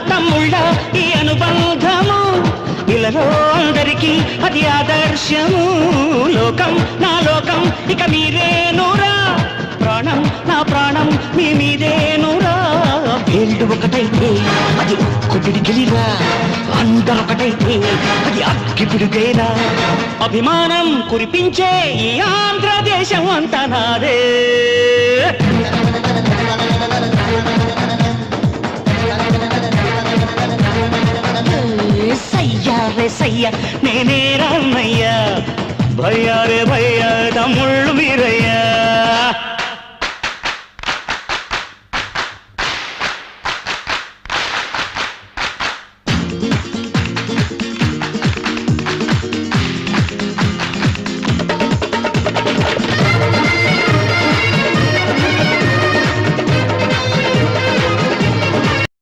తమ్ముళ్ళ ఈ అనుబంధము ఇలలో అందరికీ అది ఆదర్శము లోకం నా లోకం ఇక మీరేనురా ప్రాణం నా ప్రాణం మీ మీదేనురా వేళ్ళు ఒకటైతే అది ఒక్కటి గెలిరా అందరూ ఒకటైతే అది అక్కి పిడుగేరా అభిమానం కురిపించే ఈ ఆంధ్రదేశం అంతా నాదే సయ్యా రే సయ్యా నేనే రామయ్యా భయ్యా రే భయ్యా తమ్ముళ్ళు మీరయ్యా